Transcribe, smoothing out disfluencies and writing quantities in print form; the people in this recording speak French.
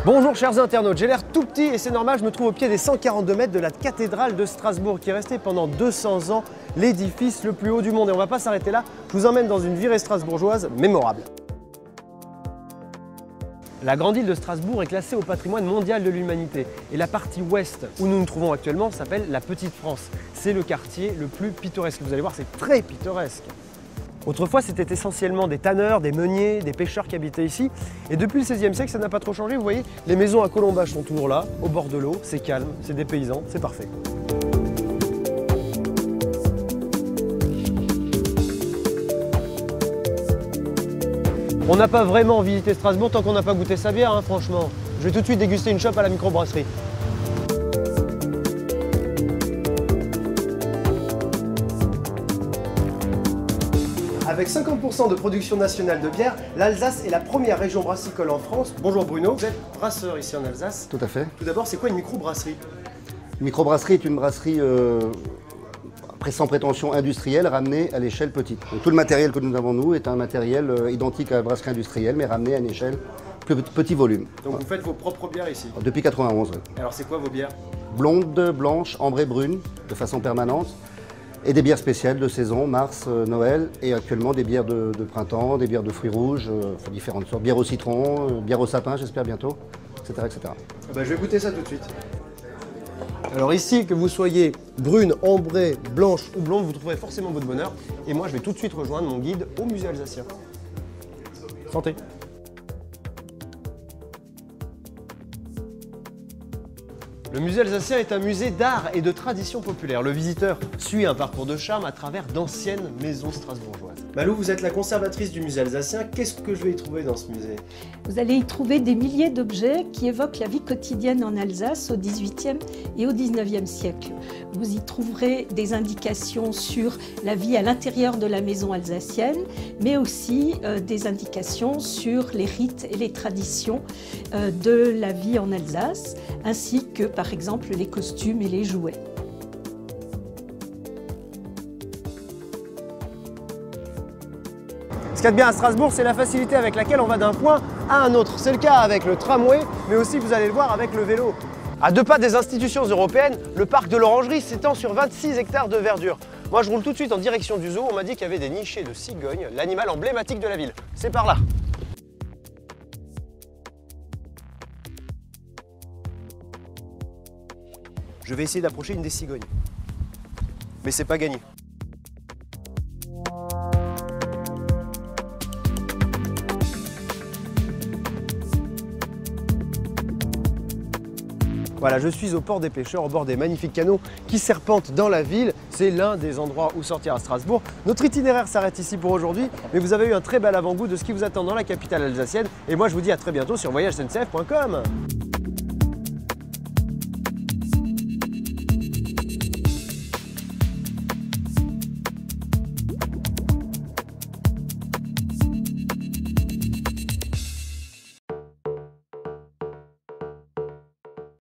Bonjour chers internautes, j'ai l'air tout petit et c'est normal, je me trouve au pied des 142 mètres de la cathédrale de Strasbourg qui est restée pendant 200 ans l'édifice le plus haut du monde. Et on ne va pas s'arrêter là, je vous emmène dans une virée strasbourgeoise mémorable. La grande île de Strasbourg est classée au patrimoine mondial de l'humanité et la partie ouest où nous nous trouvons actuellement s'appelle la Petite France. C'est le quartier le plus pittoresque, vous allez voir c'est très pittoresque. Autrefois, c'était essentiellement des tanneurs, des meuniers, des pêcheurs qui habitaient ici. Et depuis le XVIe siècle, ça n'a pas trop changé. Vous voyez, les maisons à colombages sont toujours là, au bord de l'eau. C'est calme, c'est des paysans, c'est parfait. On n'a pas vraiment visité Strasbourg tant qu'on n'a pas goûté sa bière, hein, franchement. Je vais tout de suite déguster une chope à la microbrasserie. Avec 50% de production nationale de bière, l'Alsace est la première région brassicole en France. Bonjour Bruno, vous êtes brasseur ici en Alsace. Tout à fait. Tout d'abord, c'est quoi une microbrasserie? Une microbrasserie est une brasserie sans prétention industrielle ramenée à l'échelle petite. Donc, tout le matériel que nous avons nous est un matériel identique à la brasserie industrielle mais ramené à une échelle plus petit volume. Donc vous faites vos propres bières ici? Depuis 91. Oui. Alors c'est quoi vos bières? Blondes, blanches, ambrées, brunes, de façon permanente. Et des bières spéciales de saison, mars, Noël, et actuellement des bières de printemps, des bières de fruits rouges, différentes sortes, bières au citron, bières au sapin, j'espère bientôt, etc. etc. Je vais goûter ça tout de suite. Alors ici, que vous soyez brune, ambrée, blanche ou blonde, vous trouverez forcément votre bonheur. Et moi, je vais tout de suite rejoindre mon guide au musée alsacien. Santé! Le musée alsacien est un musée d'art et de tradition populaire. Le visiteur suit un parcours de charme à travers d'anciennes maisons strasbourgeoises. Malou, vous êtes la conservatrice du musée alsacien. Qu'est-ce que je vais y trouver dans ce musée? Vous allez y trouver des milliers d'objets qui évoquent la vie quotidienne en Alsace au XVIIIe et au XIXe siècle. Vous y trouverez des indications sur la vie à l'intérieur de la maison alsacienne, mais aussi des indications sur les rites et les traditions de la vie en Alsace, ainsi que par exemple les costumes et les jouets. Ce qu'il y a de bien à Strasbourg, c'est la facilité avec laquelle on va d'un point à un autre. C'est le cas avec le tramway, mais aussi, vous allez le voir, avec le vélo. À 2 pas des institutions européennes, le parc de l'Orangerie s'étend sur 26 hectares de verdure. Moi, je roule tout de suite en direction du zoo. On m'a dit qu'il y avait des nichés de cigognes, l'animal emblématique de la ville. C'est par là. Je vais essayer d'approcher une des cigognes. Mais c'est pas gagné. Voilà, je suis au port des pêcheurs, au bord des magnifiques canaux qui serpentent dans la ville. C'est l'un des endroits où sortir à Strasbourg. Notre itinéraire s'arrête ici pour aujourd'hui, mais vous avez eu un très bel avant-goût de ce qui vous attend dans la capitale alsacienne. Et moi, je vous dis à très bientôt sur voyagesncf.com.